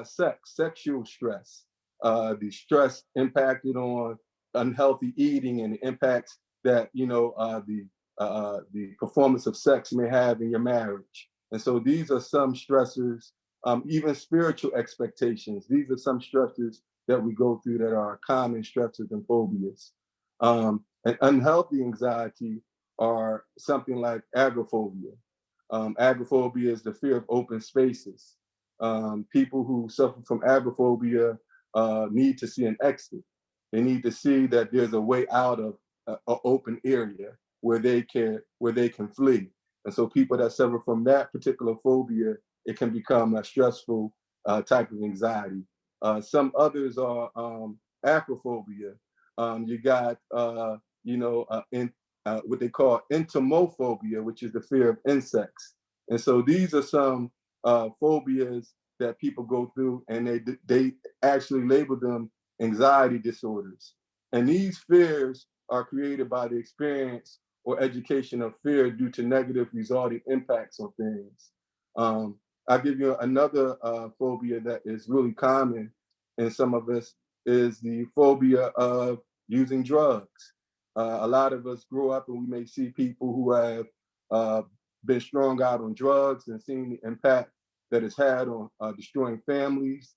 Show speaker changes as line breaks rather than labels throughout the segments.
sexual stress, the stress impacted on unhealthy eating and the impacts that the performance of sex may have in your marriage. And so these are some stressors, even spiritual expectations. These are some stressors that we go through that are common stressors and phobias. And unhealthy anxiety are something like agoraphobia. Agoraphobia is the fear of open spaces. People who suffer from agoraphobia need to see an exit. They need to see that there's a way out of an open area where they can flee. And so people that suffer from that particular phobia, it can become a stressful type of anxiety. Some others are acrophobia. You got what they call entomophobia, which is the fear of insects. And so these are some phobias that people go through, and they actually label them anxiety disorders. And these fears are created by the experience or education of fear due to negative resulting impacts on things. I'll give you another phobia that is really common in some of us is the phobia of using drugs. A lot of us grow up and we may see people who have uh, been strung out on drugs and seen the impact that it's had on destroying families,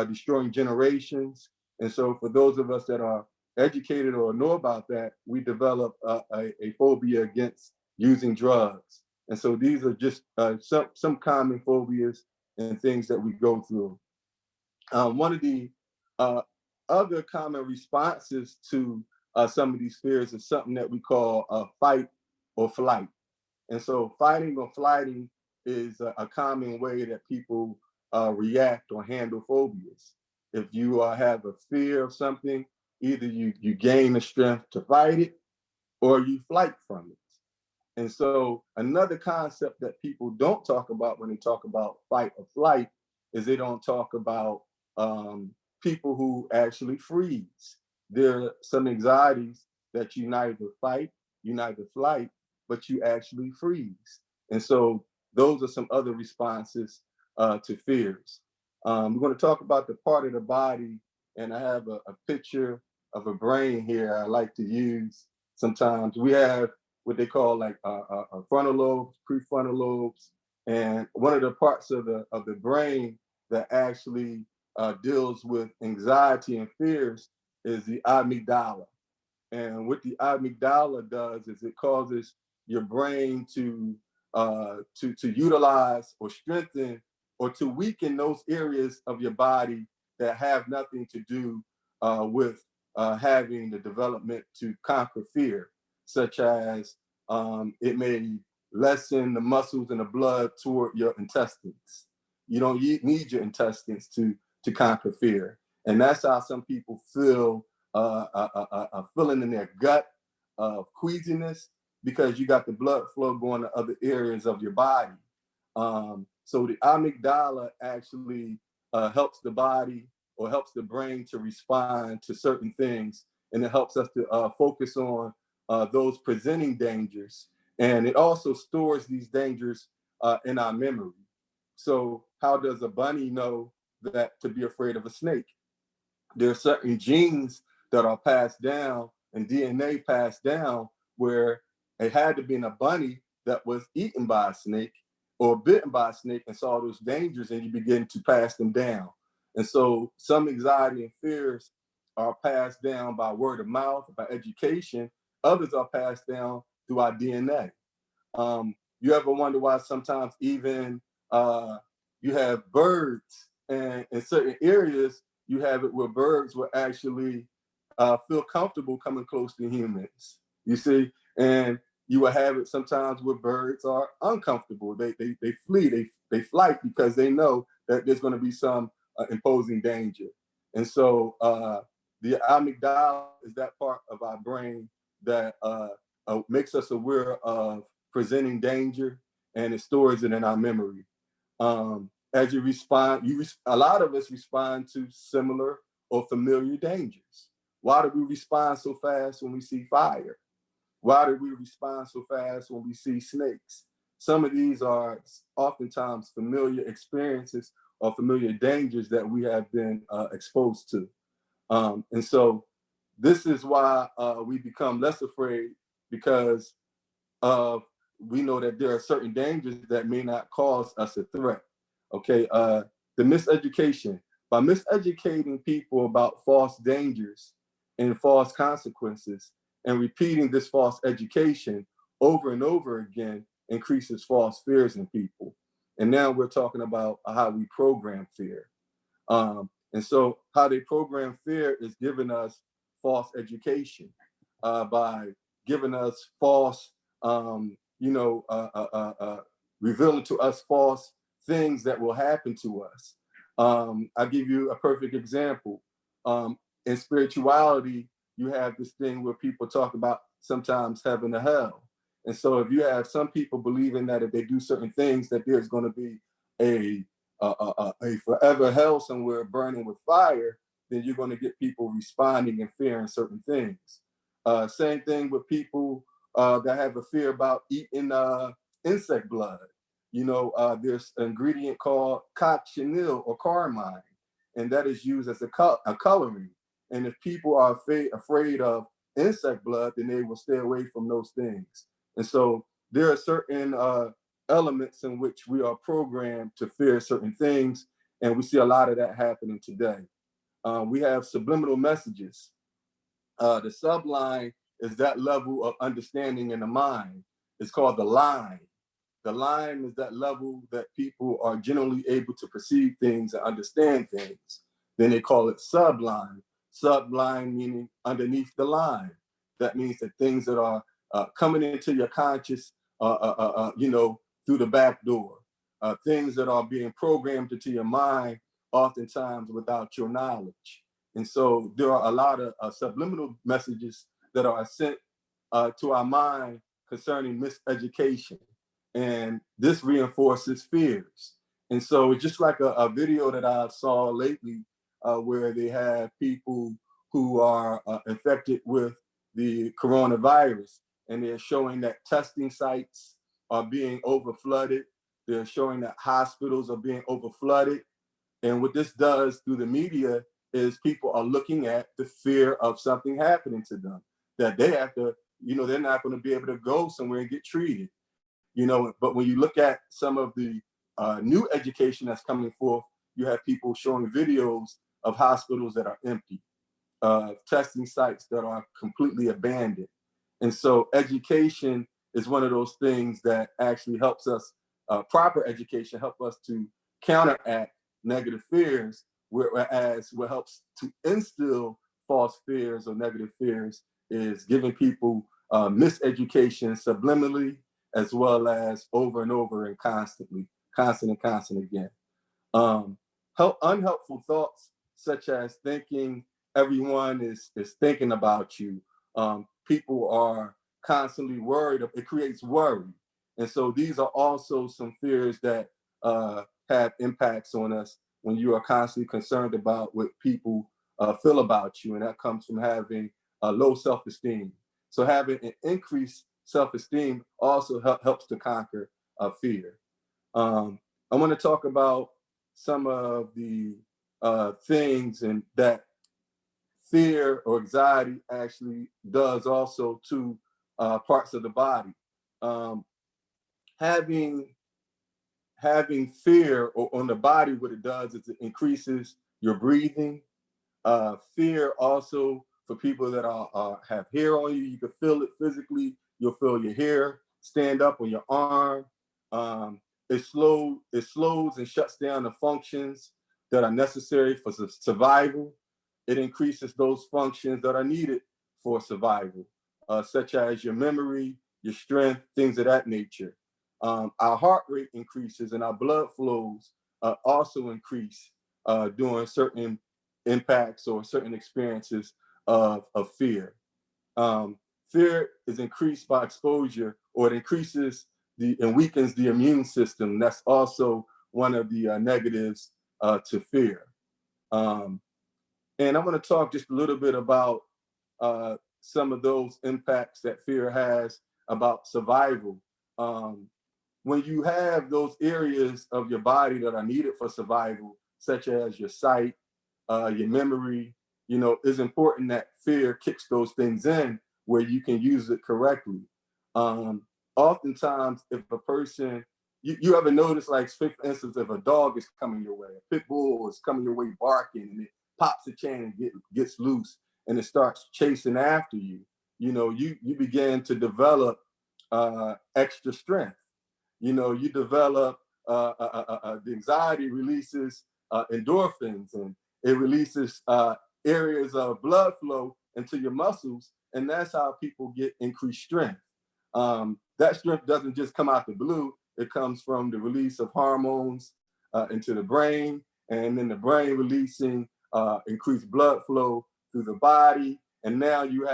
destroying generations. And so for those of us that are educated or know about that, we develop a phobia against using drugs. And so these are just some common phobias and things that we go through. One of the uh, other common responses to some of these fears is something that we call fight or flight. And so fighting or flighting is a common way that people react or handle phobias. If you have a fear of something, either you gain the strength to fight it or you flight from it. And so another concept that people don't talk about when they talk about fight or flight is they don't talk about um, people who actually freeze. There are some anxieties that you neither fight, you neither flight, but you actually freeze. And so those are some other responses to fears. We're going to talk about the part of the body, and I have a picture of a brain here I like to use sometimes. We have what they call like frontal lobes, prefrontal lobes, and one of the parts of the brain that actually deals with anxiety and fears is the amygdala. And what the amygdala does is it causes your brain to utilize or strengthen or to weaken those areas of your body that have nothing to do with having the development to conquer fear, such as it may lessen the muscles and the blood toward your intestines. You don't need your intestines to conquer fear, and that's how some people feel a feeling in their gut of queasiness because you got the blood flow going to other areas of your body. So the amygdala actually helps the body or helps the brain to respond to certain things, and it helps us to focus on those presenting dangers. And it also stores these dangers in our memory. So how does a bunny know that to be afraid of a snake? There are certain genes that are passed down and DNA passed down where it had to be in a bunny that was eaten by a snake or bitten by a snake and saw those dangers, and you begin to pass them down. And so some anxiety and fears are passed down by word of mouth, by education. Others are passed down through our DNA. You ever wonder why sometimes even you have birds and in certain areas you have it where birds will actually feel comfortable coming close to humans. You see, and you will have it sometimes where birds are uncomfortable. They flee, they flight because they know that there's going to be some imposing danger. And so the amygdala is that part of our brain that makes us aware of presenting danger, and it stores it in our memory. As you respond, a lot of us respond to similar or familiar dangers. Why do we respond so fast when we see fire? Why do we respond so fast when we see snakes? Some of these are oftentimes familiar experiences or familiar dangers that we have been exposed to. And so this is why we become less afraid, because we know that there are certain dangers that may not cause us a threat. Okay, the miseducation. By miseducating people about false dangers and false consequences and repeating this false education over and over again increases false fears in people. And now we're talking about how we program fear. And so how they program fear is giving us false education by giving us false, revealing to us false things that will happen to us. I'll give you a perfect example. In spirituality, you have this thing where people talk about sometimes heaven or hell. And so if you have some people believing that if they do certain things, that there's going to be a forever hell somewhere burning with fire, then you're going to get people responding and fearing certain things. Same thing with people that have a fear about eating insect blood. There's an ingredient called cochineal or carmine, and that is used as a coloring. And if people are afraid of insect blood, then they will stay away from those things. And so there are certain elements in which we are programmed to fear certain things, and we see a lot of that happening today. We have subliminal messages. The subline is that level of understanding in the mind. It's called the line. The line is that level that people are generally able to perceive things and understand things. Then they call it subline. Subline meaning underneath the line. That means that things that are coming into your conscious, through the back door. Things that are being programmed into your mind, oftentimes without your knowledge. And so there are a lot of subliminal messages that are sent to our mind concerning miseducation. And this reinforces fears. And so it's just like a video that I saw lately where they have people who are infected with the coronavirus, and they're showing that testing sites are being overflooded. They're showing that hospitals are being overflooded. And what this does through the media is people are looking at the fear of something happening to them, that they have to, they're not going to be able to go somewhere and get treated. But when you look at some of the new education that's coming forth, you have people showing videos of hospitals that are empty, testing sites that are completely abandoned. And so education is one of those things that actually helps us, proper education help us to counteract negative fears, whereas what helps to instill false fears or negative fears is giving people miseducation subliminally, as well as over and over and constantly, constant again. Unhelpful thoughts such as thinking everyone is thinking about you. People are constantly worried. It creates worry. And so these are also some fears that have impacts on us when you are constantly concerned about what people feel about you. And that comes from having a low self-esteem. So having an increased self-esteem also helps to conquer fear. I want to talk about some of the things and that fear or anxiety actually does also to parts of the body. Having fear on the body, what it does is it increases your breathing. Fear also for people that have hair on you, you can feel it physically. You'll feel your hair stand up on your arm. It slows and shuts down the functions that are necessary for survival. It increases those functions that are needed for survival, such as your memory, your strength, things of that nature. Our heart rate increases and our blood flows also increase during certain impacts or certain experiences of fear. Fear is increased by exposure, or it increases and weakens the immune system. That's also one of the negatives to fear. And I'm going to talk just a little bit about some of those impacts that fear has about survival. when you have those areas of your body that are needed for survival, such as your sight, your memory, it's important that fear kicks those things in where you can use it correctly. Um, Oftentimes, if a person, you ever notice, like, for instance, if a dog is coming your way, a pit bull is coming your way barking, and it pops a chain and gets loose and it starts chasing after you, you begin to develop extra strength. You develop the anxiety releases endorphins, and it releases areas of blood flow into your muscles, and that's how people get increased strength. That strength doesn't just come out the blue. It comes from the release of hormones into the brain, and then the brain releasing increased blood flow through the body. And now you're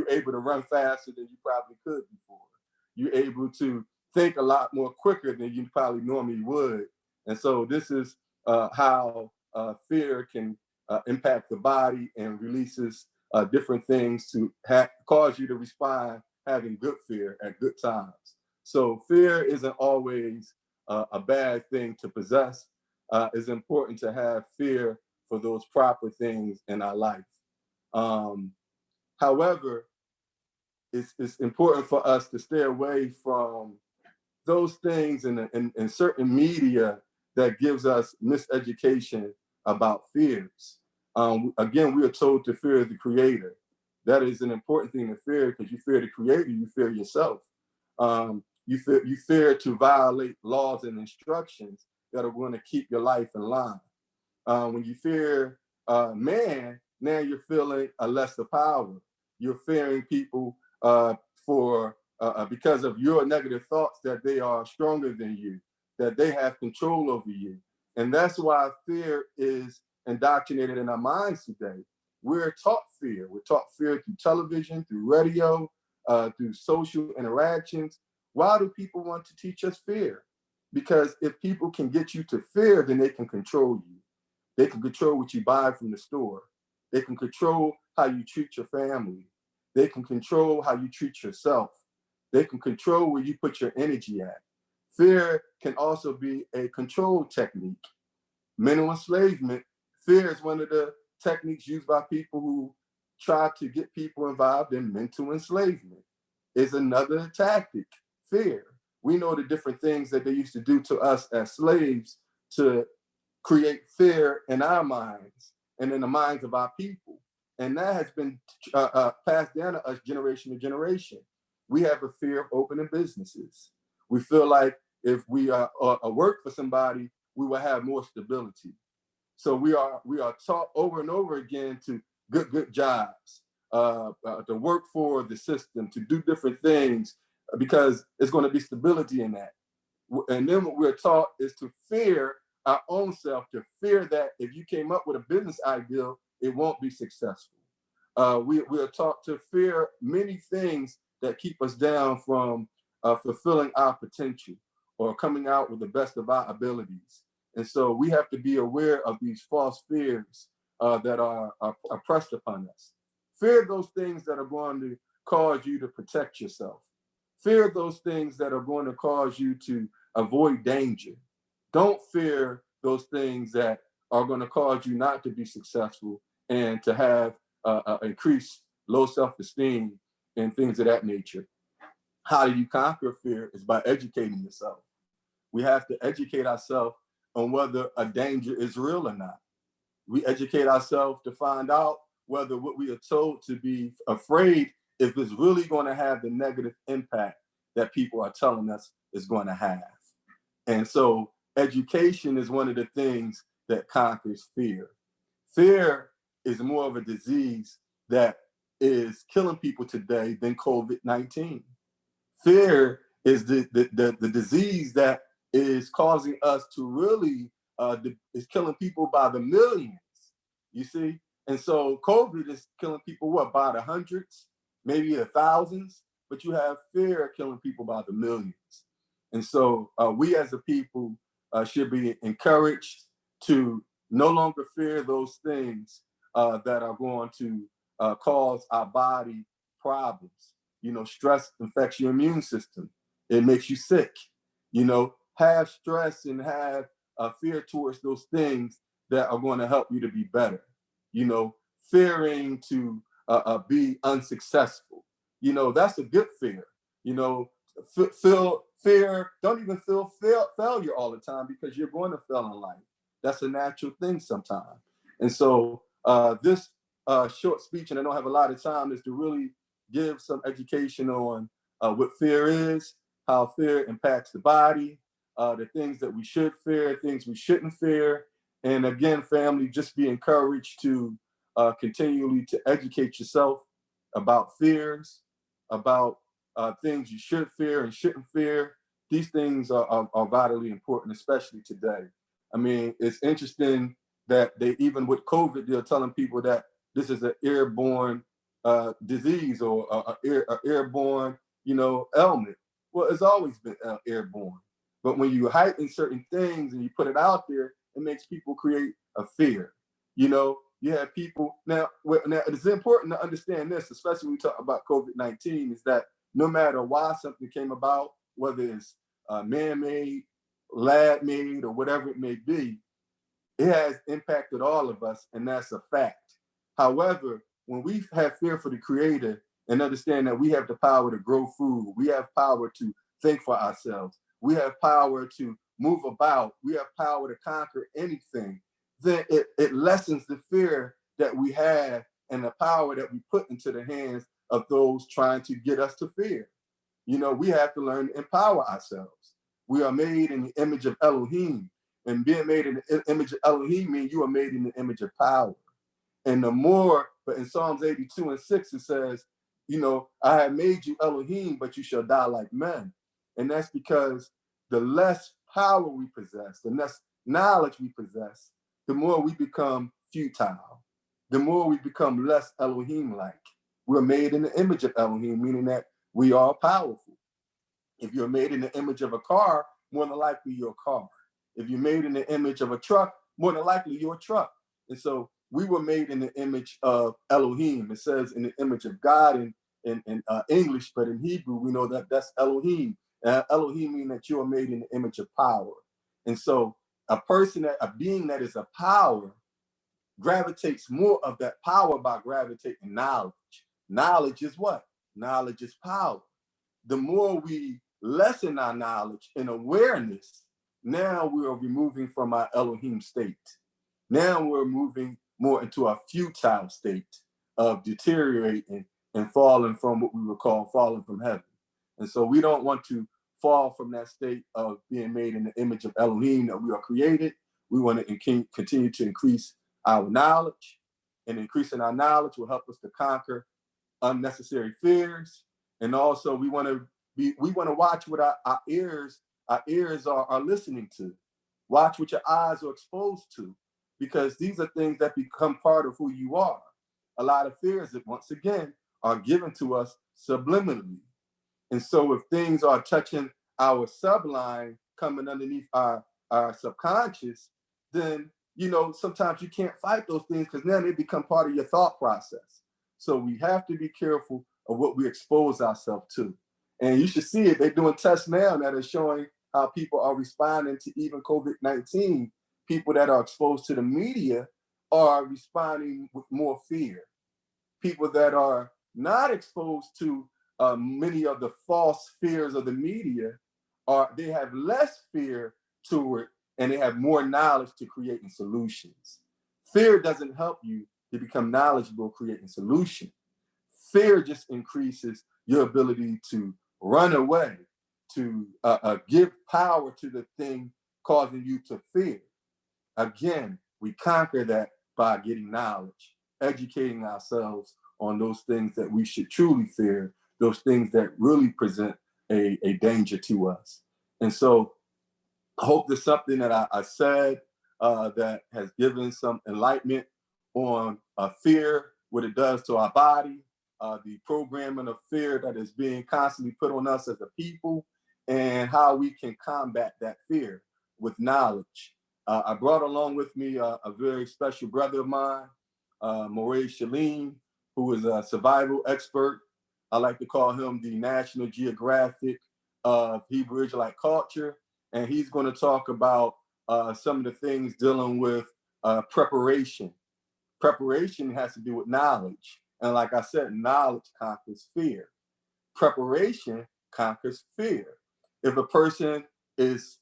able to run faster than you probably could before. You're able to think a lot more quicker than you probably normally would. And so this is how fear can impact the body and releases different things to cause you to respond having good fear at good times. So fear isn't always a bad thing to possess. It's important to have fear for those proper things in our life. Um, However, it's important for us to stay away from those things in certain media that gives us miseducation about fears. Again, we are told to fear the creator. That is an important thing to fear, because you fear the creator, you fear yourself. You fear to violate laws and instructions that are going to keep your life in line. When you fear man, now you're feeling a lesser power. You're fearing people for because of your negative thoughts, that they are stronger than you, that they have control over you. And that's why fear is indoctrinated in our minds today. We're taught fear. We're taught fear through television, through radio, through social interactions. Why do people want to teach us fear? Because if people can get you to fear, then they can control you. They can control what you buy from the store. They can control how you treat your family. They can control how you treat yourself. They can control where you put your energy at. Fear can also be a control technique. Mental enslavement, fear is one of the techniques used by people who try to get people involved in mental enslavement. Is another tactic, fear. We know the different things that they used to do to us as slaves to create fear in our minds and in the minds of our people. And that has been passed down to us generation to generation. We have a fear of opening businesses. We feel like if we work for somebody, we will have more stability. So we are taught over and over again to good jobs, to work for the system, to do different things, because there's going to be stability in that. And then what we're taught is to fear our own self, to fear that if you came up with a business idea, it won't be successful. We are taught to fear many things that keep us down from fulfilling our potential or coming out with the best of our abilities. And so we have to be aware of these false fears that are pressed upon us. Fear those things that are going to cause you to protect yourself. Fear those things that are going to cause you to avoid danger. Don't fear those things that are going to cause you not to be successful and to have increased low self-esteem and things of that nature. How do you conquer fear? Is by educating yourself. We have to educate ourselves on whether a danger is real or not. We educate ourselves to find out whether what we are told to be afraid, if it's really going to have the negative impact that people are telling us is going to have. And so education is one of the things that conquers fear. Fear is more of a disease that is killing people today than COVID-19. Fear is the disease that is causing us to really, is killing people by the millions, you see? And so COVID is killing people, what, by the hundreds, maybe the thousands, but you have fear killing people by the millions. And so we as a people should be encouraged to no longer fear those things that are going to cause our body problems. Stress affects your immune system. It makes you sick. Have stress and have fear towards those things that are going to help you to be better. Fearing to be unsuccessful. That's a good fear. Feel fear. Don't even feel failure all the time, because you're going to fail in life. That's a natural thing sometimes. And so this short speech, and I don't have a lot of time, is to really give some education on what fear is, how fear impacts the body, the things that we should fear, things we shouldn't fear. And again, family, just be encouraged to continually to educate yourself about fears, about things you should fear and shouldn't fear. These things are vitally important, especially today. I mean, it's interesting that they, even with COVID, they're telling people that this is an airborne disease or a airborne, ailment. Well, it's always been airborne. But when you heighten certain things and you put it out there, it makes people create a fear. You have people now. It's important to understand this, especially when we talk about COVID-19, is that no matter why something came about, whether it's man-made, lab-made, or whatever it may be, it has impacted all of us, and that's a fact. However, when we have fear for the Creator and understand that we have the power to grow food, we have power to think for ourselves, we have power to move about, we have power to conquer anything, then it lessens the fear that we have and the power that we put into the hands of those trying to get us to fear. We have to learn to empower ourselves. We are made in the image of Elohim. And being made in the image of Elohim means you are made in the image of power. And the more, but in Psalms 82:6, it says, I have made you Elohim, but you shall die like men. And that's because the less power we possess, the less knowledge we possess, the more we become futile, the more we become less Elohim-like. We're made in the image of Elohim, meaning that we are powerful. If you're made in the image of a car, more than likely you're a car. If you're made in the image of a truck, more than likely you're a truck. And so we were made in the image of Elohim. It says in the image of God in English, but in Hebrew, we know that that's Elohim. Elohim means that you are made in the image of power. And so a being that is a power gravitates more of that power by gravitating knowledge. Knowledge is what? Knowledge is power. The more we lessen our knowledge and awareness, now we are removing from our Elohim state. Now we're moving more into a futile state of deteriorating and falling from what we would call falling from heaven. And so we don't want to fall from that state of being made in the image of Elohim that we are created. We want to continue to increase our knowledge, and increasing our knowledge will help us to conquer unnecessary fears. And also we want to watch what our ears are listening to. Watch what your eyes are exposed to, because these are things that become part of who you are. A lot of fears that, once again, are given to us subliminally. And so if things are touching our subline, coming underneath our subconscious, then sometimes you can't fight those things, because now they become part of your thought process. So we have to be careful of what we expose ourselves to. And you should see it. They're doing tests now that are showing how people are responding to even COVID-19. People that are exposed to the media are responding with more fear. People that are not exposed to many of the false fears of the media they have less fear to it, and they have more knowledge to creating solutions. Fear doesn't help you to become knowledgeable creating solutions. Fear just increases your ability to run away, to give power to the thing causing you to fear. Again, we conquer that by getting knowledge, educating ourselves on those things that we should truly fear, those things that really present a danger to us. And so I hope there's something that I said that has given some enlightenment on fear, what it does to our body, the programming of fear that is being constantly put on us as a people, and how we can combat that fear with knowledge. I brought along with me a very special brother of mine, Morey Shalim, who is a survival expert. I like to call him the National Geographic of Hebrew Israelite culture. and he's going to talk about some of the things dealing with preparation. Preparation has to do with knowledge. And like I said, knowledge conquers fear. Preparation conquers fear. If a person is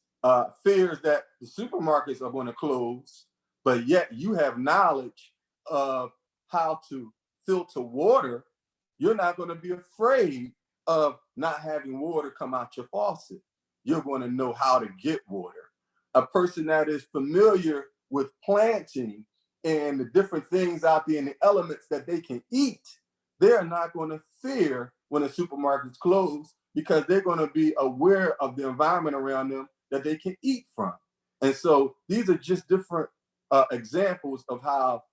fears that the supermarkets are going to close, but yet you have knowledge of how to filter water, you're not going to be afraid of not having water come out your faucet. You're going to know how to get water. A person that is familiar with planting and the different things out there and the elements that they can eat, they're not going to fear when the supermarket's closed because they're going to be aware of the environment around them that they can eat from. And so these are just different examples of how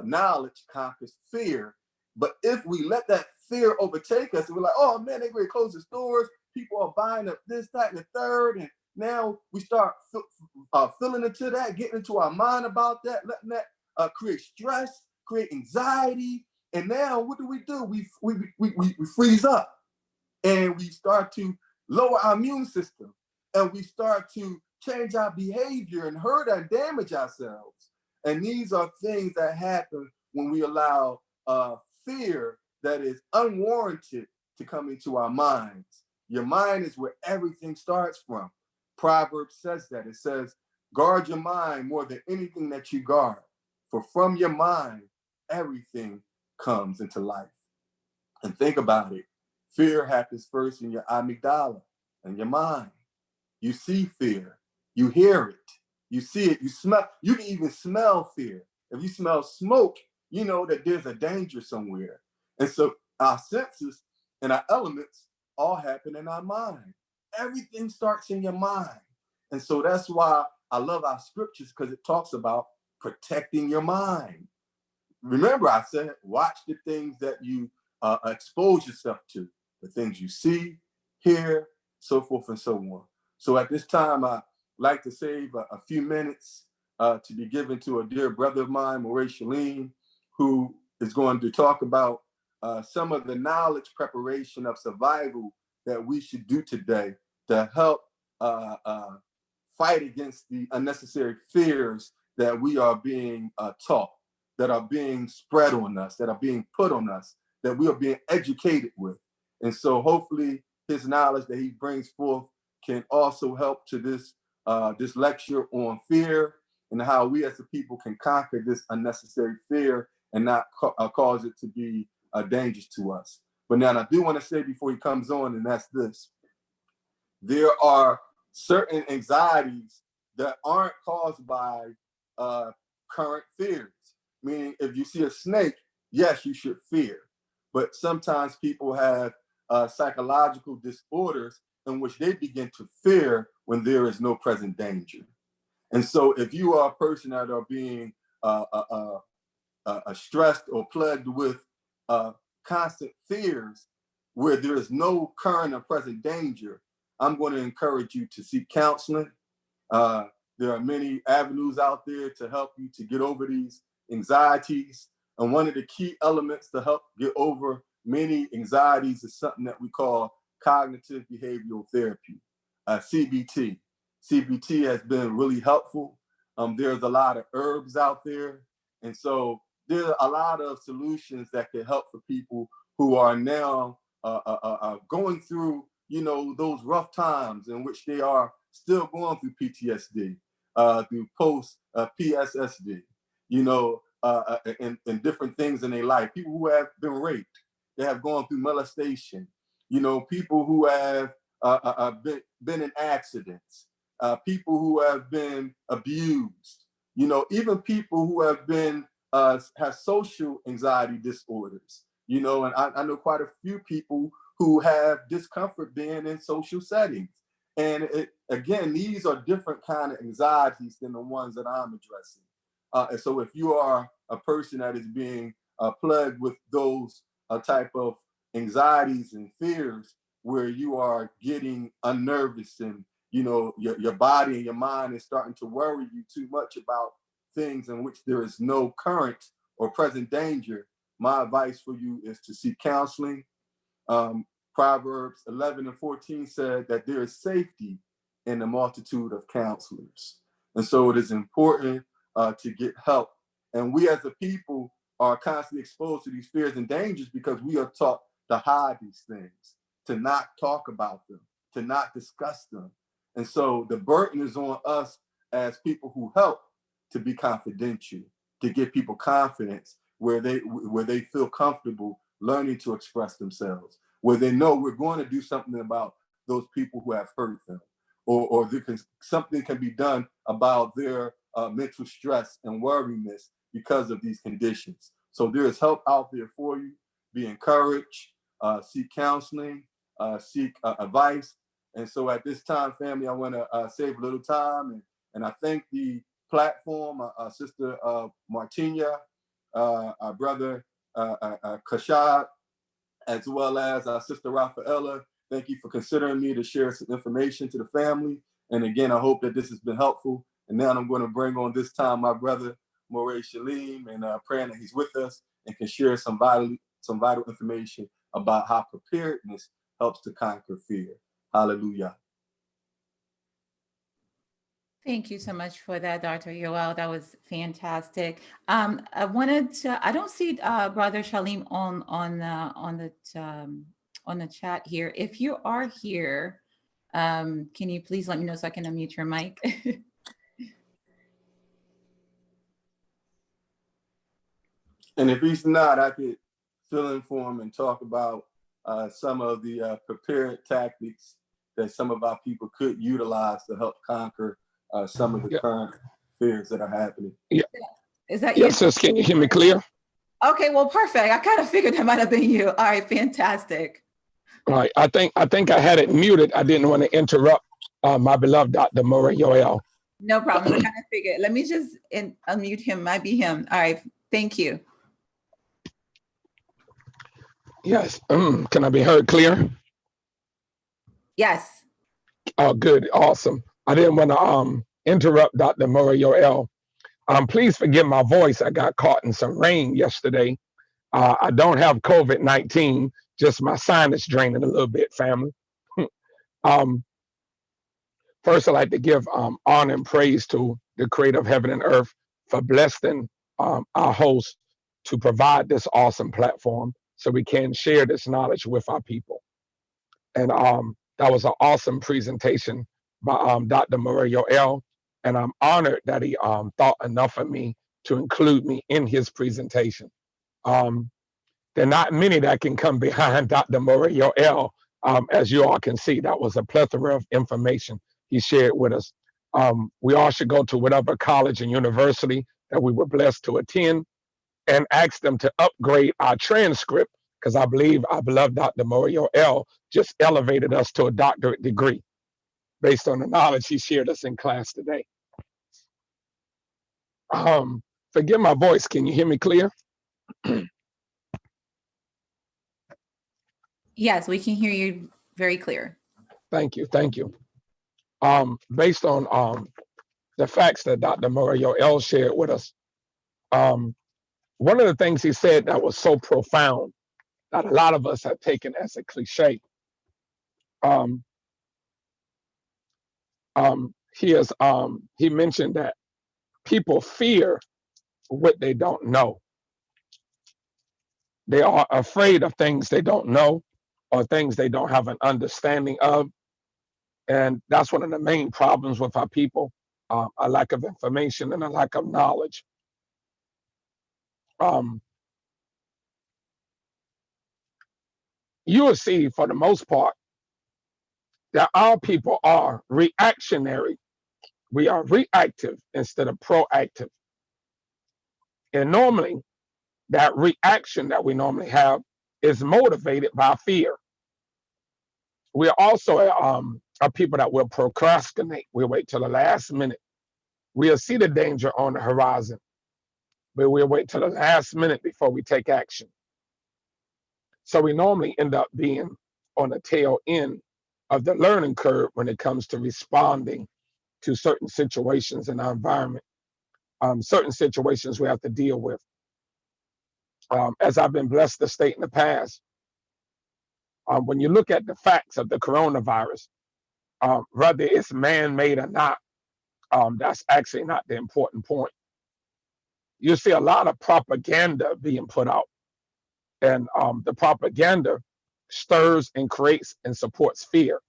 knowledge conquers fear. But if we let that fear overtake us and we're like, oh man, they're going to close the stores, people are buying up this, that, and the third, and now we start feeling into that, getting into our mind about that, letting that create stress, create anxiety. And now what do? We freeze up and we start to lower our immune system and we start to change our behavior and hurt and damage ourselves. And these are things that happen when we allow fear that is unwarranted to come into our minds. Your mind is where everything starts from. Proverbs says that. It says, guard your mind more than anything that you guard. For from your mind, everything comes into life. And think about it. Fear happens first in your amygdala and your mind. You see fear. You hear it. You see it. You smell. You can even smell fear. If you smell smoke, you know that there's a danger somewhere. And so our senses and our elements all happen in our mind. Everything starts in your mind. And so that's why I love our scriptures, because it talks about protecting your mind. Remember, I said, watch the things that you expose yourself to, the things you see, hear, so forth and so on. So at this time, I like to save a few minutes to be given to a dear brother of mine, Maurice Shalene, who is going to talk about some of the knowledge preparation of survival that we should do today to help fight against the unnecessary fears that we are being taught, that are being spread on us, that are being put on us, that we are being educated with. And so hopefully his knowledge that he brings forth can also help to this lecture on fear and how we as a people can conquer this unnecessary fear and not cause it to be dangerous to us. But now I do want to say before he comes on, and that's this. There are certain anxieties that aren't caused by current fears. Meaning, if you see a snake, yes, you should fear. But sometimes people have psychological disorders in which they begin to fear when there is no present danger. And so if you are a person that are being stressed or plagued with constant fears where there is no current or present danger, I'm going to encourage you to seek counseling. There are many avenues out there to help you to get over these anxieties. And one of the key elements to help get over many anxieties is something that we call cognitive behavioral therapy, CBT. CBT has been really helpful. There's a lot of herbs out there. And so there are a lot of solutions that can help for people who are now going through, those rough times in which they are still going through PTSD, through post PSSD, and different things in their life. People who have been raped, they have gone through molestation, people who have been in accidents, people who have been abused, even people who have been have social anxiety disorders, and I know quite a few people who have discomfort being in social settings. And again, these are different kind of anxieties than the ones that I'm addressing. And so if you are a person that is being plagued with those type of anxieties and fears where you are getting unnervous and, your body and your mind is starting to worry you too much about things in which there is no current or present danger, my advice for you is to seek counseling. Proverbs 11:14 said that there is safety and a multitude of counselors. And so it is important to get help. And we as a people are constantly exposed to these fears and dangers because we are taught to hide these things, to not talk about them, to not discuss them. And so the burden is on us as people who help to be confidential, to give people confidence where they feel comfortable learning to express themselves, where they know we're going to do something about those people who have hurt them, or something can be done about their mental stress and worriness because of these conditions. So there is help out there for you. Be encouraged, seek counseling, seek advice. And so at this time, family, I want to save a little time, and I thank the platform, Sister Martina, our brother Kashad, as well as our Sister Rafaela. Thank you for considering me to share some information to the family. And again, I hope that this has been helpful. And now I'm going to bring on this time my brother, Moray Shalim, and praying that he's with us and can share some vital information about how preparedness helps to conquer fear. Hallelujah.
Thank you so much for that, Dr. Yoel. That was fantastic. I wanted to, I don't see Brother Shalim on the chat here. If you are here, can you please let me know so I can unmute your mic?
And if he's not, I could fill in for him and talk about some of the prepared tactics that some of our people could utilize to help conquer some of the current fears that are happening.
Yeah.
Is that you?
Yes, sis, can you hear me clear?
Okay, well, perfect. I kind of figured that might have been you. All right, fantastic.
All right, I think I had it muted. I didn't want to interrupt my beloved Dr. Moray Yoel.
No problem. I kind of figured. Let me just unmute him. Might be him. All right, thank you.
Yes, can I be heard clear?
Yes.
Oh, good, awesome. I didn't want to interrupt Dr. Moray Yoel. Please forgive my voice. I got caught in some rain yesterday. I don't have COVID-19, just my sinus draining a little bit, family. First, I'd like to give honor and praise to the creator of heaven and earth for blessing our host to provide this awesome platform so we can share this knowledge with our people. And that was an awesome presentation by Dr. Moray Yoel. And I'm honored that he thought enough of me to include me in his presentation. There are not many that can come behind Dr. Moray Yoel. As you all can see, that was a plethora of information he shared with us. We all should go to whatever college and university that we were blessed to attend and ask them to upgrade our transcript, because I believe our beloved Dr. Moray Yoel just elevated us to a doctorate degree based on the knowledge he shared us in class today. Forgive my voice. Can you hear me clear?
Yes, we can hear you very clear.
Thank you. Thank you. Based on the facts that Dr. Moray Yoel shared with us, one of the things he said that was so profound that a lot of us have taken as a cliche, he mentioned that people fear what they don't know. They are afraid of things they don't know or things they don't have an understanding of. And that's one of the main problems with our people, a lack of information and a lack of knowledge. You will see, for the most part, that our people are reactionary. We are reactive instead of proactive. And normally, that reaction that we normally have is motivated by fear. We are also are people that will procrastinate. We'll wait till the last minute. We'll see the danger on the horizon, but we'll wait till the last minute before we take action. So we normally end up being on the tail end of the learning curve when it comes to responding to certain situations in our environment, certain situations we have to deal with. As I've been blessed to state in the past, when you look at the facts of the coronavirus, whether it's man-made or not, that's actually not the important point. You see a lot of propaganda being put out, and the propaganda stirs and creates and supports fear.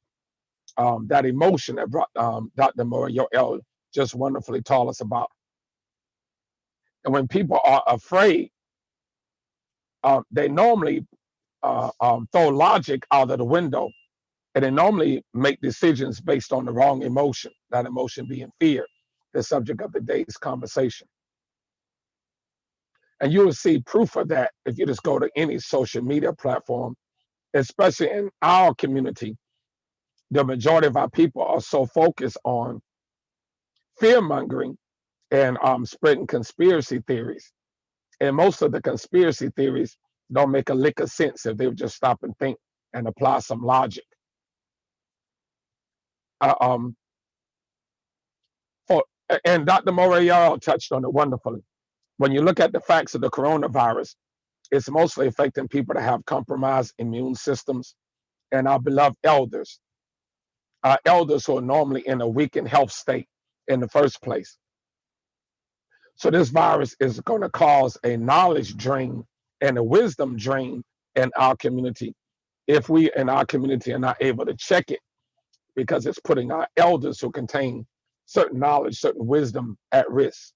That emotion that Dr. Yoel just wonderfully taught us about. And when people are afraid, they normally throw logic out of the window, and they normally make decisions based on the wrong emotion, that emotion being fear, the subject of today's conversation. And you will see proof of that if you just go to any social media platform, especially in our community. The majority of our people are so focused on fear mongering and spreading conspiracy theories. And most of the conspiracy theories don't make a lick of sense if they would just stop and think and apply some logic. And Dr. Morayal touched on it wonderfully. When you look at the facts of the coronavirus, it's mostly affecting people that have compromised immune systems and our beloved elders. Our elders who are normally in a weakened health state in the first place. So this virus is going to cause a knowledge drain and a wisdom drain in our community if we in our community are not able to check it, because it's putting our elders who contain certain knowledge, certain wisdom at risk.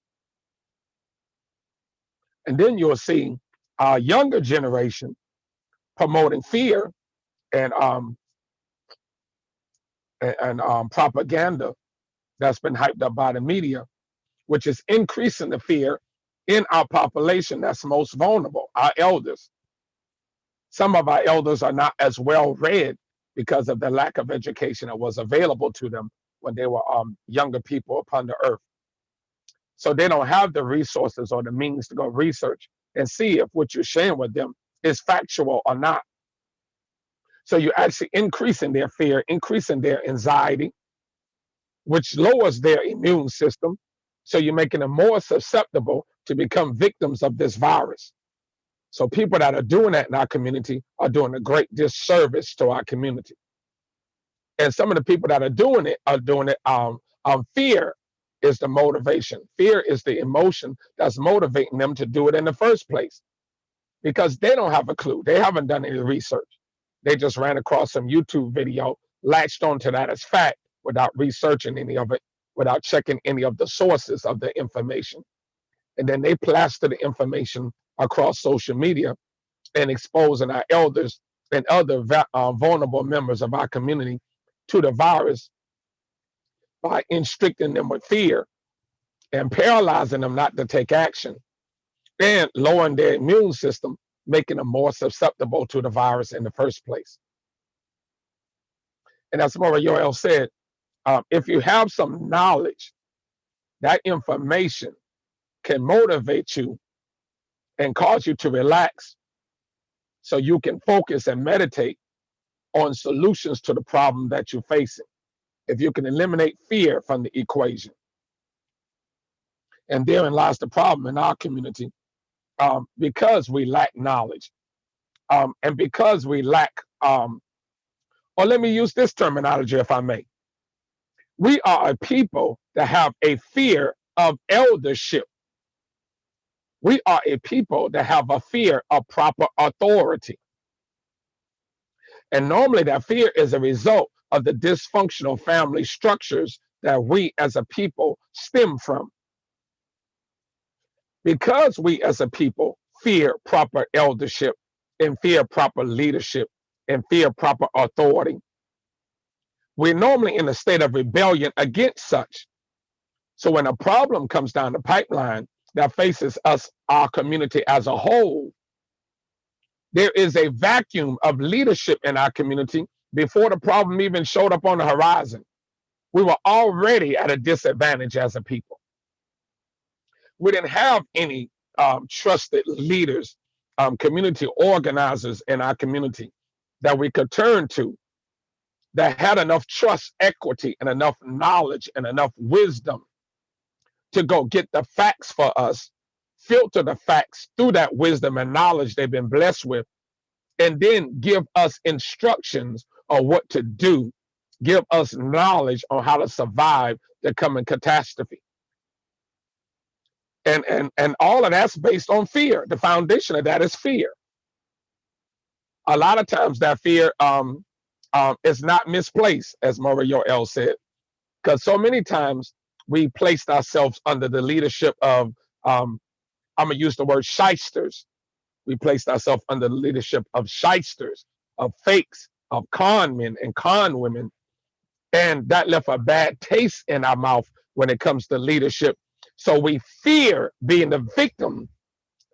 And then you'll see our younger generation promoting fear and propaganda that's been hyped up by the media, which is increasing the fear in our population that's most vulnerable, our elders. Some of our elders are not as well read because of the lack of education that was available to them when they were younger people upon the earth. So they don't have the resources or the means to go research and see if what you're sharing with them is factual or not. So you're actually increasing their fear, increasing their anxiety, which lowers their immune system. So you're making them more susceptible to become victims of this virus. So people that are doing that in our community are doing a great disservice to our community. And some of the people that are doing it, fear is the motivation. Fear is the emotion that's motivating them to do it in the first place, because they don't have a clue. They haven't done any research. They just ran across some YouTube video, latched onto that as fact without researching any of it, without checking any of the sources of the information. And then they plaster the information across social media and exposing our elders and other vulnerable members of our community to the virus by instructing them with fear and paralyzing them not to take action and lowering their immune system, making them more susceptible to the virus in the first place. And as Maura Yoel said, if you have some knowledge, that information can motivate you and cause you to relax so you can focus and meditate on solutions to the problem that you're facing. If you can eliminate fear from the equation. And therein lies the problem in our community, because we lack knowledge, and because we lack, or let me use this terminology if I may. We are a people that have a fear of eldership. We are a people that have a fear of proper authority. And normally that fear is a result of the dysfunctional family structures that we as a people stem from. Because we as a people fear proper eldership and fear proper leadership and fear proper authority, we're normally in a state of rebellion against such. So when a problem comes down the pipeline that faces us, our community as a whole, there is a vacuum of leadership in our community before the problem even showed up on the horizon. We were already at a disadvantage as a people. We didn't have any trusted leaders, community organizers in our community that we could turn to, that had enough trust, equity, and enough knowledge and enough wisdom to go get the facts for us, filter the facts through that wisdom and knowledge they've been blessed with, and then give us instructions on what to do give us knowledge on how to survive the coming catastrophe. And all of that's based on fear. The foundation of that is fear. A lot of times that fear is not misplaced, as Maury Yoel said, because so many times we placed ourselves under the leadership of, I'm gonna use the word shysters. We placed ourselves under the leadership of shysters, of fakes, of con men and con women. And that left a bad taste in our mouth when it comes to leadership. So we fear being the victim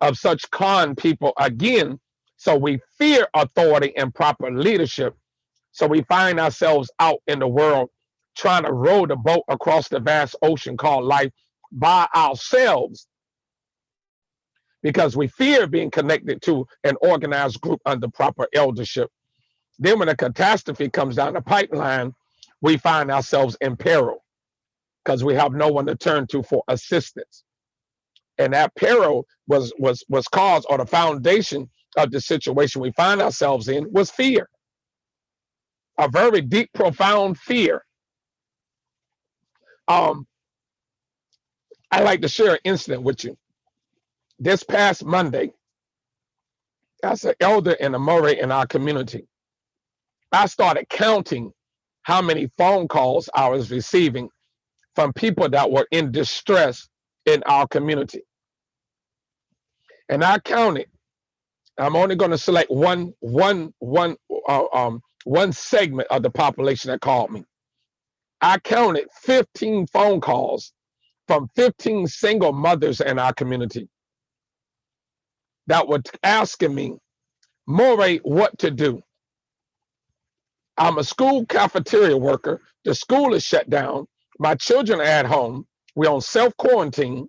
of such con people again. So we fear authority and proper leadership. So we find ourselves out in the world trying to row the boat across the vast ocean called life by ourselves, because we fear being connected to an organized group under proper eldership. Then when a catastrophe comes down the pipeline, we find ourselves in peril because we have no one to turn to for assistance. And that peril was caused, or the foundation of the situation we find ourselves in was fear. A very deep, profound fear. I'd like to share an incident with you. This past Monday, as an elder and a Murray in our community, I started counting how many phone calls I was receiving from people that were in distress in our community. And I counted, I'm only going to select one segment of the population that called me. I counted 15 phone calls from 15 single mothers in our community that were asking me, Moray, what to do. I'm a school cafeteria worker. The school is shut down. My children are at home. We're on self-quarantine.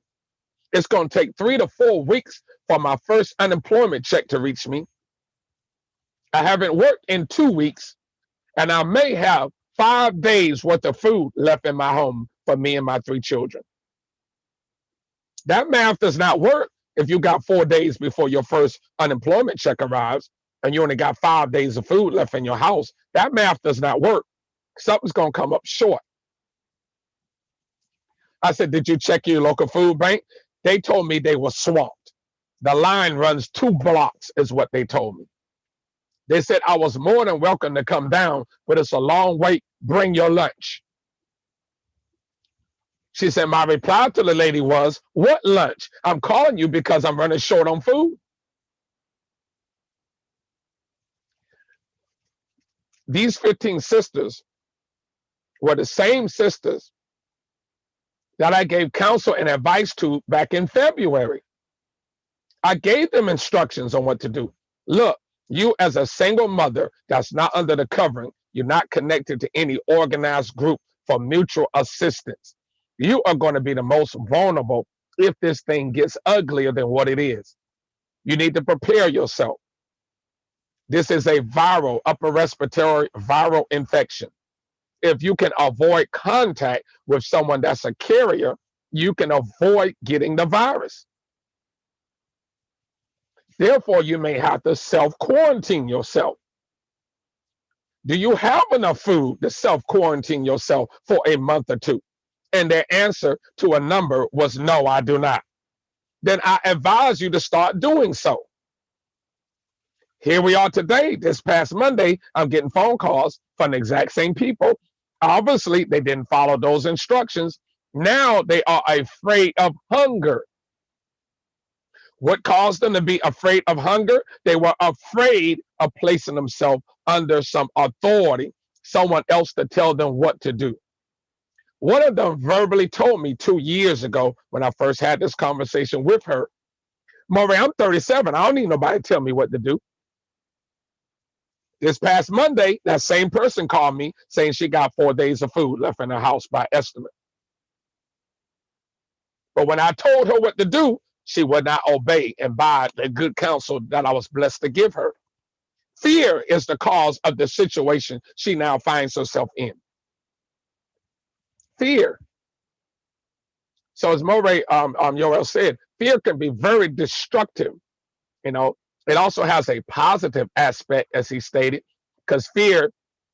It's going to take 3 to 4 weeks for my first unemployment check to reach me. I haven't worked in 2 weeks, and I may have 5 days worth of food left in my home for me and my 3 children. That math does not work if you got 4 days before your first unemployment check arrives and you only got 5 days of food left in your house. That math does not work. Something's going to come up short. I said, did you check your local food bank? They told me they were swamped. The line runs 2 blocks is what they told me. They said I was more than welcome to come down, but it's a long wait. Bring your lunch. She said, my reply to the lady was, what lunch? I'm calling you because I'm running short on food. These 15 sisters were the same sisters that I gave counsel and advice to back in February. I gave them instructions on what to do. Look, you as a single mother that's not under the covering, you're not connected to any organized group for mutual assistance. You are going to be the most vulnerable if this thing gets uglier than what it is. You need to prepare yourself. This is a viral, upper respiratory viral infection. If you can avoid contact with someone that's a carrier, you can avoid getting the virus. Therefore, you may have to self-quarantine yourself. Do you have enough food to self-quarantine yourself for a month or 2? And their answer to a number was, no, I do not. Then I advise you to start doing so. Here we are today. This past Monday, I'm getting phone calls from the exact same people. Obviously, they didn't follow those instructions. Now they are afraid of hunger. What caused them to be afraid of hunger? They were afraid of placing themselves under some authority, someone else to tell them what to do. One of them verbally told me 2 years ago when I first had this conversation with her, Maury, I'm 37. I don't need nobody to tell me what to do. This past Monday, that same person called me saying she got 4 days of food left in her house by estimate. But when I told her what to do, she would not obey and buy the good counsel that I was blessed to give her. Fear is the cause of the situation she now finds herself in. Fear. So as Maury Yoel said, fear can be very destructive. You know, it also has a positive aspect, as he stated, because fear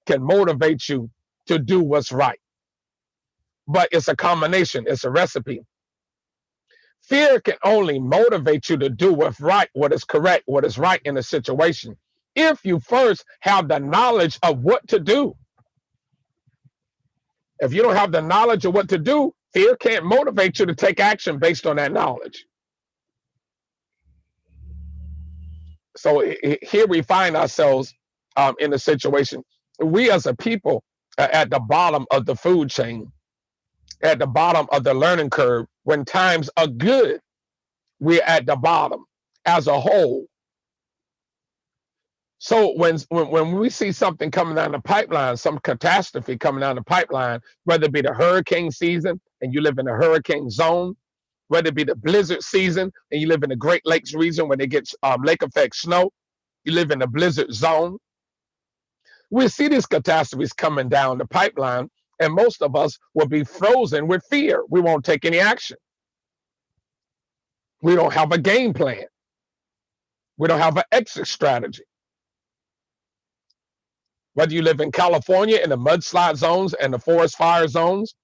can motivate you to do what's right. But it's a combination, it's a recipe. Fear can only motivate you to do what's right, what is correct, what is right in a situation, if you first have the knowledge of what to do. If you don't have the knowledge of what to do, fear can't motivate you to take action based on that knowledge. So here we find ourselves in a situation. We as a people are at the bottom of the food chain, at the bottom of the learning curve. When times are good, we're at the bottom as a whole. So when we see something coming down the pipeline, some catastrophe coming down the pipeline, whether it be the hurricane season and you live in a hurricane zone, whether it be the blizzard season and you live in the Great Lakes region when it gets lake effect snow, you live in the blizzard zone. We see these catastrophes coming down the pipeline, and most of us will be frozen with fear. We won't take any action. We don't have a game plan. We don't have an exit strategy. Whether you live in California in the mudslide zones and the forest fire zones,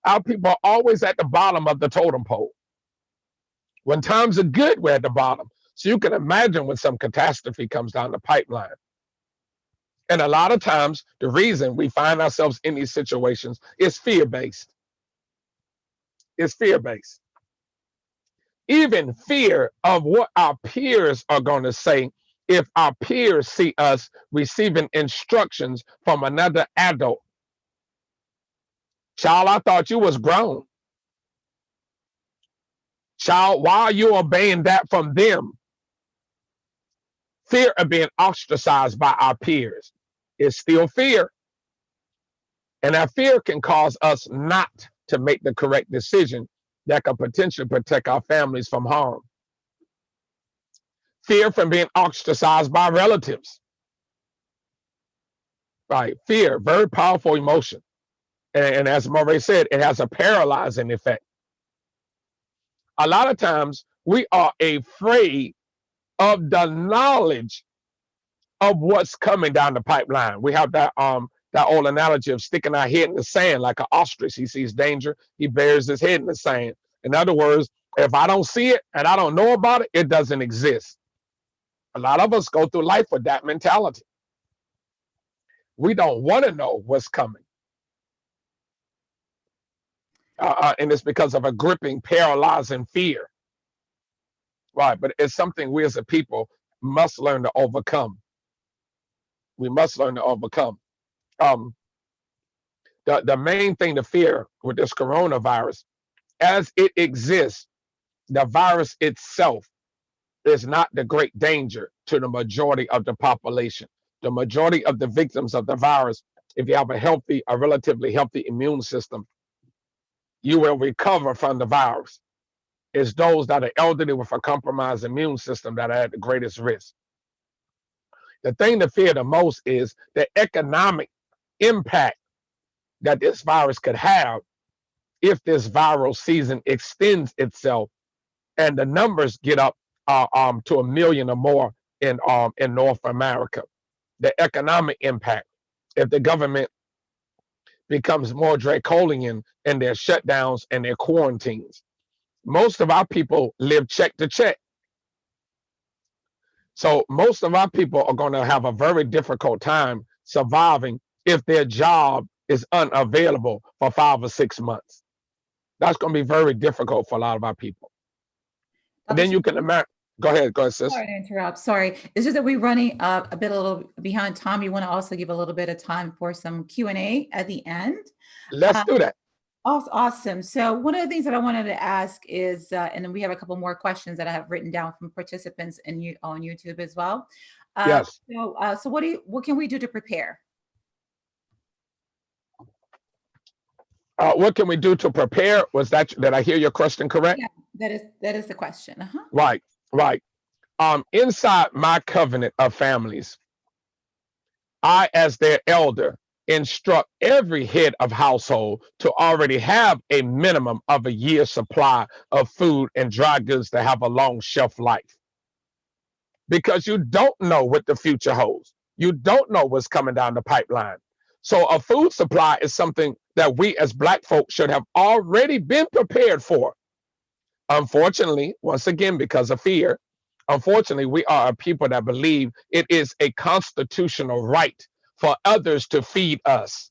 our people are always at the bottom of the totem pole. When times are good, we're at the bottom. So you can imagine when some catastrophe comes down the pipeline. And a lot of times, the reason we find ourselves in these situations is fear-based. It's fear-based. Even fear of what our peers are going to say if our peers see us receiving instructions from another adult. Child, I thought you was grown. Child, why are you obeying that from them? Fear of being ostracized by our peers is still fear. And that fear can cause us not to make the correct decision that could potentially protect our families from harm. Fear from being ostracized by relatives. Right? Fear, very powerful emotion. And as Murray said, it has a paralyzing effect. A lot of times we are afraid of the knowledge of what's coming down the pipeline. We have that old analogy of sticking our head in the sand like an ostrich. He sees danger, he buries his head in the sand. In other words, if I don't see it and I don't know about it, it doesn't exist. A lot of us go through life with that mentality. We don't want to know what's coming. And it's because of a gripping, paralyzing fear. Right, but it's something we as a people must learn to overcome. We must learn to overcome. The main thing to fear with this coronavirus, as it exists, the virus itself is not the great danger to the majority of the population. The majority of the victims of the virus, if you have a relatively healthy immune system, you will recover from the virus. It's those that are elderly with a compromised immune system that are at the greatest risk. The thing to fear the most is the economic impact that this virus could have if this viral season extends itself and the numbers get up to 1 million or more in North America. The economic impact, if the government becomes more draconian in their shutdowns and their quarantines. Most of our people live check to check. So most of our people are going to have a very difficult time surviving if their job is unavailable for 5 or 6 months. That's going to be very difficult for a lot of our people. And then you can imagine. Go ahead, sis.
Sorry to interrupt. Sorry. It's just that we're running a little behind. Tom, you want to also give a little bit of time for some Q&A at the end?
Let's do that.
Awesome. So one of the things that I wanted to ask is, and then we have a couple more questions that I have written down from participants on YouTube as well.
Yes.
So what can we do to prepare?
What can we do to prepare? Did I hear your question correct?
Yeah, that is the question.
Right. Inside my covenant of families, I, as their elder, instruct every head of household to already have a minimum of a year's supply of food and dry goods to have a long shelf life. Because you don't know what the future holds. You don't know what's coming down the pipeline. So a food supply is something that we as Black folk should have already been prepared for. Unfortunately, once again, because of fear, unfortunately, we are a people that believe it is a constitutional right for others to feed us.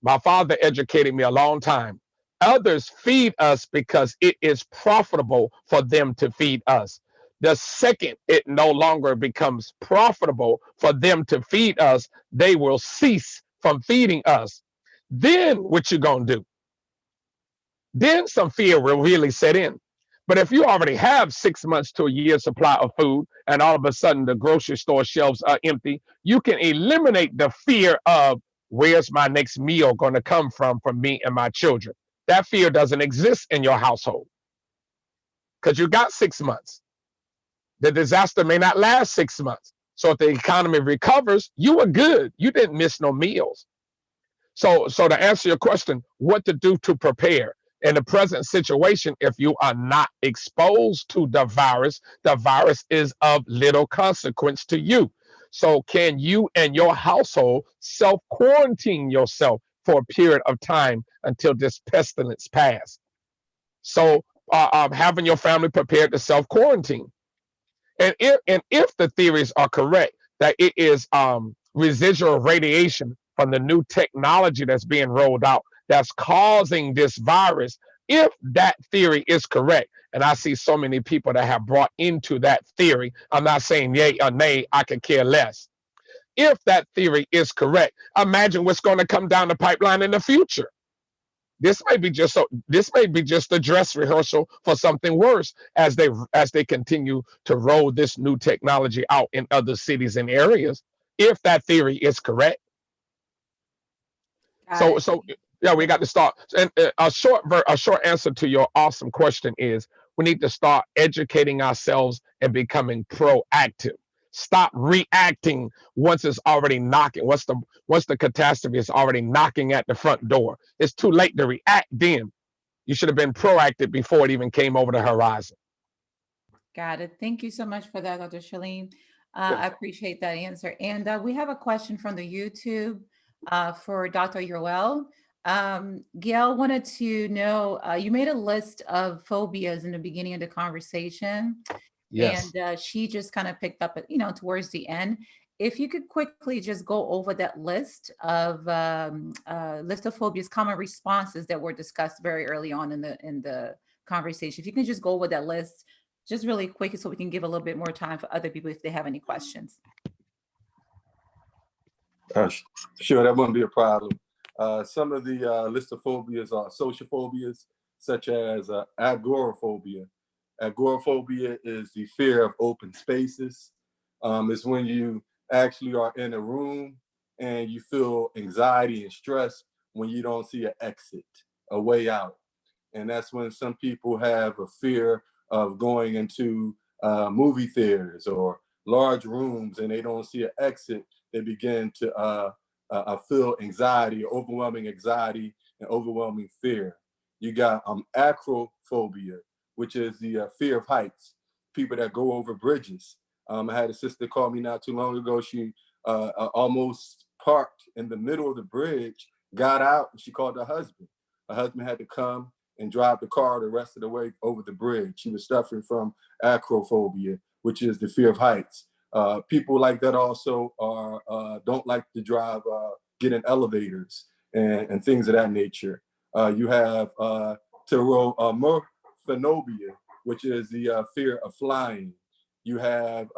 My father educated me a long time. Others feed us because it is profitable for them to feed us. The second it no longer becomes profitable for them to feed us, they will cease from feeding us. Then what you gonna do? Then some fear will really set in. But if you already have 6 months to a year supply of food and all of a sudden the grocery store shelves are empty, you can eliminate the fear of where's my next meal going to come from for me and my children. That fear doesn't exist in your household because you got 6 months. The disaster may not last 6 months. So if the economy recovers, you were good. You didn't miss no meals. So to answer your question, what to do to prepare in the present situation, if you are not exposed to the virus is of little consequence to you. So can you and your household self-quarantine yourself for a period of time until this pestilence pass? So having your family prepared to self-quarantine. And if the theories are correct, that it is residual radiation from the new technology that's being rolled out that's causing this virus, if that theory is correct, and I see so many people that have brought into that theory, I'm not saying yay or nay, I could care less. If that theory is correct, imagine what's going to come down the pipeline in the future. This may be just a dress rehearsal for something worse as they continue to roll this new technology out in other cities and areas. If that theory is correct,
Got
so
it.
yeah, we got to start. And a short answer to your awesome question is we need to start educating ourselves and becoming proactive. Stop reacting once it's already knocking. Once the catastrophe is already knocking at the front door. It's too late to react then. You should have been proactive before it even came over the horizon.
Got it. Thank you so much for that, Dr. Shalim.
Yes.
I appreciate that answer. And we have a question from the YouTube for Dr. Yoel. Gail wanted to know, you made a list of phobias in the beginning of the conversation.
Yes.
And she just kind of picked up, towards the end. If you could quickly just go over that list of phobias, common responses that were discussed very early on in the conversation. If you can just go over that list, just really quick, so we can give a little bit more time for other people if they have any questions.
Sure, that wouldn't be a problem. Some of the list of phobias are social phobias, such as agoraphobia. Agoraphobia is the fear of open spaces. It's when you actually are in a room and you feel anxiety and stress when you don't see an exit, a way out. And that's when some people have a fear of going into movie theaters or large rooms and they don't see an exit. They begin to feel anxiety, overwhelming anxiety, and overwhelming fear. You got acrophobia, which is the fear of heights. People that go over bridges. I had a sister call me not too long ago. She almost parked in the middle of the bridge, got out, and she called her husband. Her husband had to come and drive the car the rest of the way over the bridge. She was suffering from acrophobia, which is the fear of heights. People like that also are don't like to drive, get in elevators and things of that nature. You have pteromophobia, which is the fear of flying. You have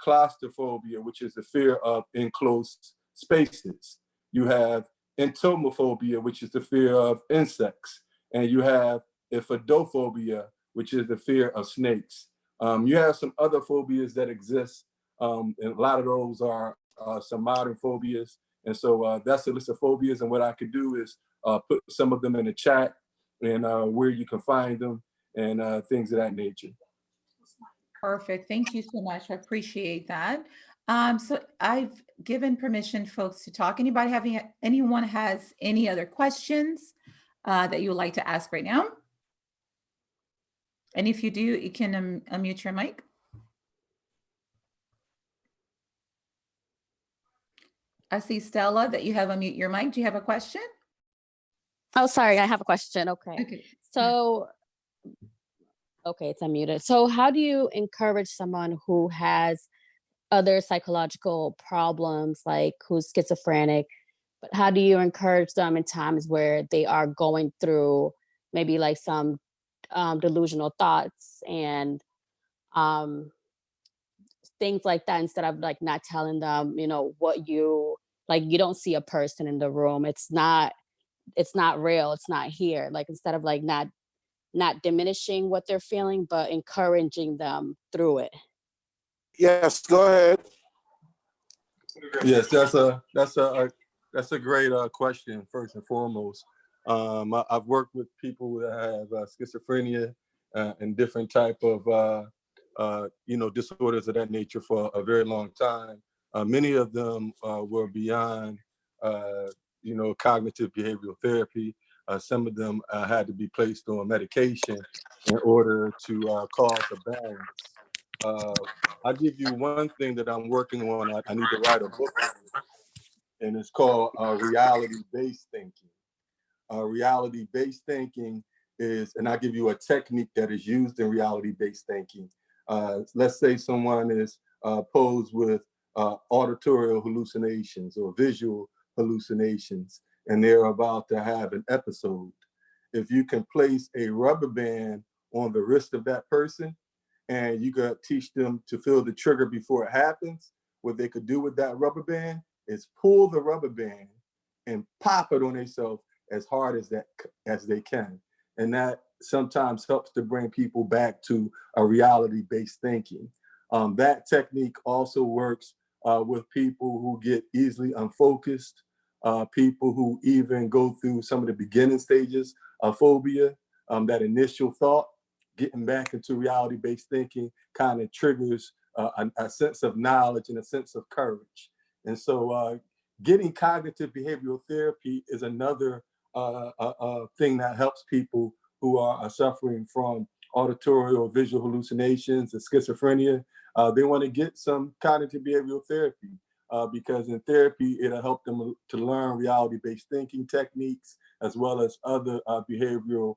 claustrophobia, which is the fear of enclosed spaces. You have entomophobia, which is the fear of insects. And you have iphidophobia, which is the fear of snakes. You have some other phobias that exist. And a lot of those are some modern phobias. And so that's a list of phobias. And what I could do is put some of them in the chat and where you can find them and things of that nature.
Perfect. Thank you so much. I appreciate that. So I've given permission folks to talk. Anyone has any other questions that you would like to ask right now? And if you do, you can unmute your mic. I see Stella that you have unmute your mic. Do you have a question?
Oh, sorry, I have a question. Okay.
Okay.
So, okay, it's unmuted. So how do you encourage someone who has other psychological problems, like who's schizophrenic, but how do you encourage them in times where they are going through maybe like some delusional thoughts and um, things like that, instead of like not telling them, you know, what you like, you don't see a person in the room. It's not real. It's not here. Like, instead of like not diminishing what they're feeling, but encouraging them through it.
Yes, go ahead.
Yes, that's a great question. First and foremost, I've worked with people that have schizophrenia and different type of disorders of that nature for a very long time. Many of them were beyond cognitive behavioral therapy. Some of them had to be placed on medication in order to cause a balance. I'll give you one thing that I'm working on. I need to write a book on it, and it's called reality-based thinking. Reality-based thinking is, and I'll give you a technique that is used in reality-based thinking. Let's say someone is posed with auditory hallucinations or visual hallucinations, and they're about to have an episode. If you can place a rubber band on the wrist of that person, and you could teach them to feel the trigger before it happens, what they could do with that rubber band is pull the rubber band and pop it on themselves as hard as they can. And that sometimes helps to bring people back to a reality-based thinking. That technique also works with people who get easily unfocused, people who even go through some of the beginning stages of phobia. That initial thought, getting back into reality-based thinking, kind of triggers a sense of knowledge and a sense of courage. And so getting cognitive behavioral therapy is another thing that helps people who are suffering from auditory or visual hallucinations and schizophrenia. They want to get some cognitive behavioral therapy because in therapy, it'll help them to learn reality-based thinking techniques, as well as other behavioral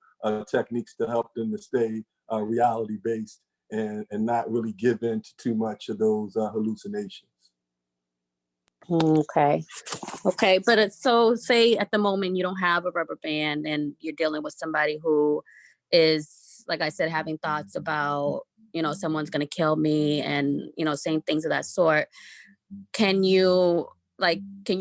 techniques to help them to stay reality-based and not really give in to too much of those hallucinations.
Okay. Okay. But it's, so say at the moment you don't have a rubber band and you're dealing with somebody who is, like I said, having thoughts about, you know, someone's going to kill me and, you know, saying things of that sort. Can you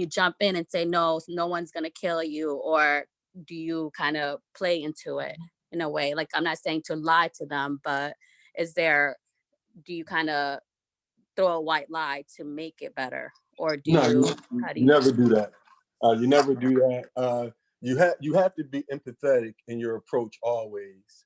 jump in and say, no one's going to kill you? Or do you kind of play into it in a way? Like, I'm not saying to lie to them, but do you kind of throw a white lie to make it better? Or do you
never do that. You never do that. You have to be empathetic in your approach always.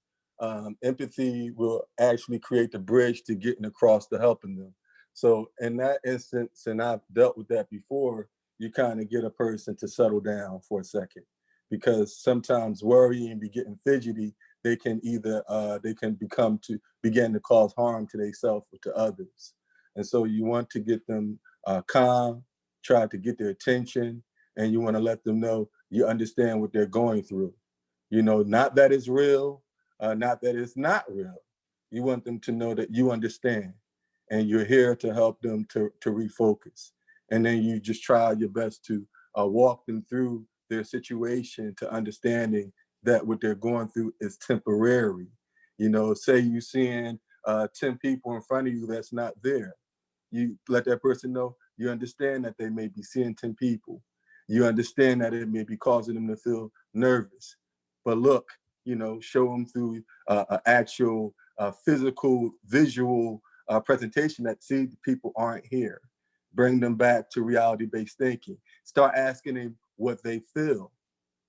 Empathy will actually create the bridge to getting across to helping them. So in that instance, and I've dealt with that before, you kind of get a person to settle down for a second, because sometimes worrying and be getting fidgety, they can begin to cause harm to themselves or to others. And so you want to get them calm, try to get their attention, and you want to let them know you understand what they're going through. You know, not that it's real, not that it's not real. You want them to know that you understand and you're here to help them to refocus. And then you just try your best to walk them through their situation to understanding that what they're going through is temporary. You know, say you're seeing 10 people in front of you that's not there. You let that person know you understand that they may be seeing 10 people. You understand that it may be causing them to feel nervous. But look, you know, show them through an actual physical, visual presentation that see the people aren't here. Bring them back to reality-based thinking. Start asking them what they feel.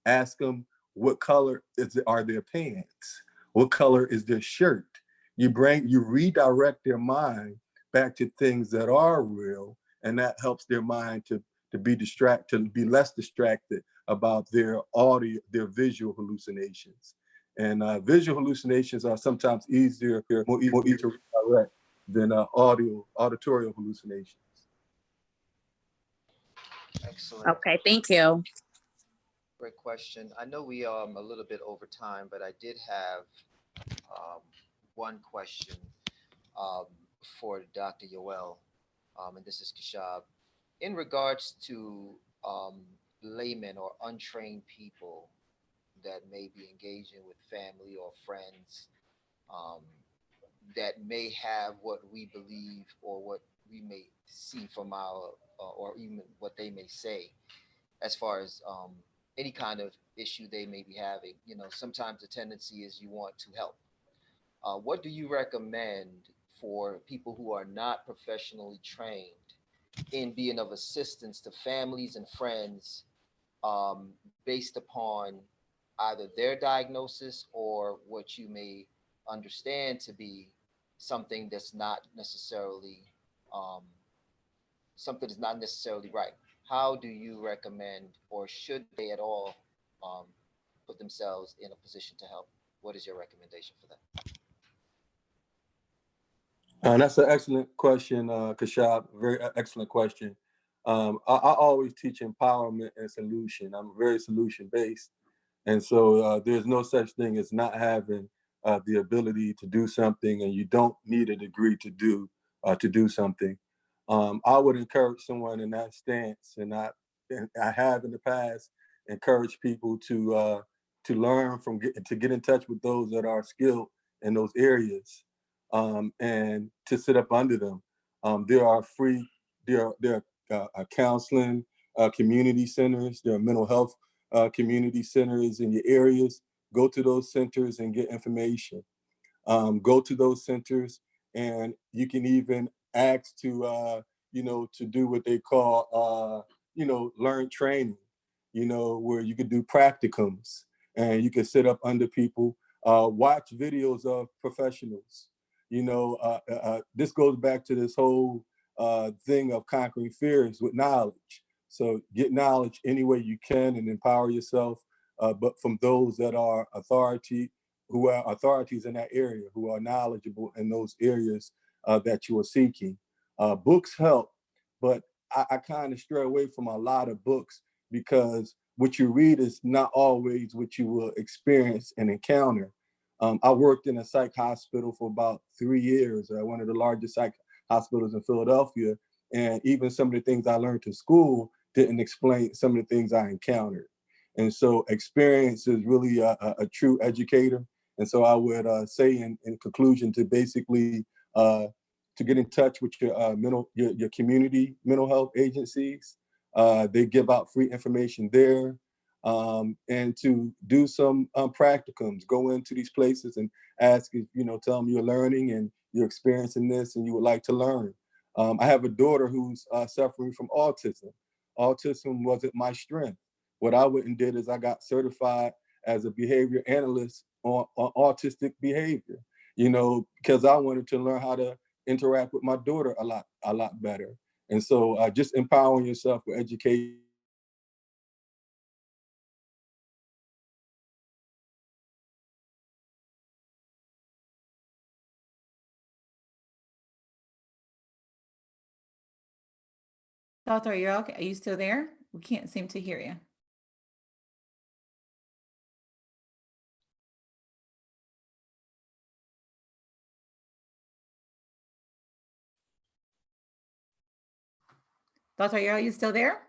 Ask them what color are their pants? What color is their shirt? You redirect their mind back to things that are real, and that helps their mind to be less distracted about their visual hallucinations. And visual hallucinations are sometimes more easy to redirect than auditory hallucinations.
Excellent.
Okay, thank you.
Great question. I know we a little bit over time, but I did have one question um, for Dr. Yoel, and this is Kashab. In regards to laymen or untrained people that may be engaging with family or friends um, that may have what we believe or what we may see from our, or even what they may say, as far as any kind of issue they may be having. You know, sometimes the tendency is you want to help. What do you recommend for people who are not professionally trained in being of assistance to families and friends based upon either their diagnosis or what you may understand to be something that's not necessarily um, something that's not necessarily right? How do you recommend, or should they at all um, put themselves in a position to help? What is your recommendation for that?
That's an excellent question, Kashab. Very excellent question. I always teach empowerment and solution. I'm very solution based, and so there's no such thing as not having the ability to do something, and you don't need a degree to do something. I would encourage someone in that stance, and I have in the past encouraged people to learn from to get in touch with those that are skilled in those areas, and to sit up under them. There are free, there are counseling community centers, there are mental health community centers in your areas. Go to those centers and get information. Go to those centers, and you can even ask to to do what they call learn training, where you could do practicums and you can sit up under people, watch videos of professionals. This goes back to this whole thing of conquering fears with knowledge. So get knowledge any way you can and empower yourself, but from those that are who are authorities in that area, who are knowledgeable in those areas that you are seeking. Books help, but I kind of stray away from a lot of books because what you read is not always what you will experience and encounter. I worked in a psych hospital for about 3 years, one of the largest psych hospitals in Philadelphia, and even some of the things I learned in school didn't explain some of the things I encountered. And so experience is really a true educator. And so I would say in conclusion to basically to get in touch with your your community mental health agencies. They give out free information there, and to do some practicums. Go into these places and ask if tell them you're learning and you're experiencing this and you would like to learn. I have a daughter who's suffering from autism. Autism wasn't my strength. What I went and did is I got certified as a behavior analyst on autistic behavior, because I wanted to learn how to interact with my daughter a lot better. And so just empowering yourself with education.
Doctor, you're okay? Are you still there? We can't seem to hear you. Dr. Are you still there?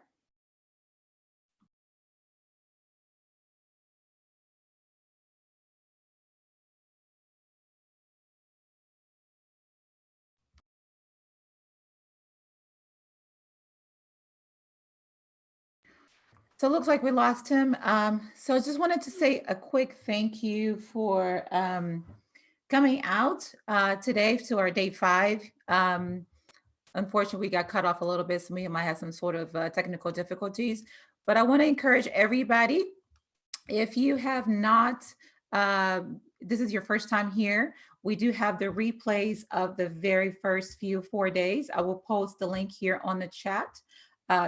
So it looks like we lost him. So I just wanted to say a quick thank you for coming out today to our day 5. Unfortunately, we got cut off a little bit, so we might have some sort of technical difficulties. But I want to encourage everybody, if you have not, this is your first time here, we do have the replays of the very first 4 days. I will post the link here on the chat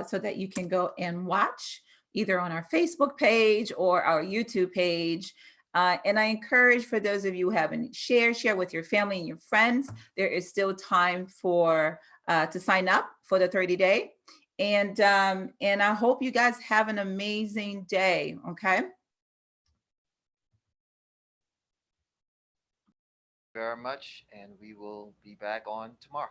so that you can go and watch either on our Facebook page or our YouTube page. And I encourage, for those of you who haven't share with your family and your friends. There is still time for to sign up for the 30-day. And I hope you guys have an amazing day. Okay.
Very much, and we will be back on tomorrow.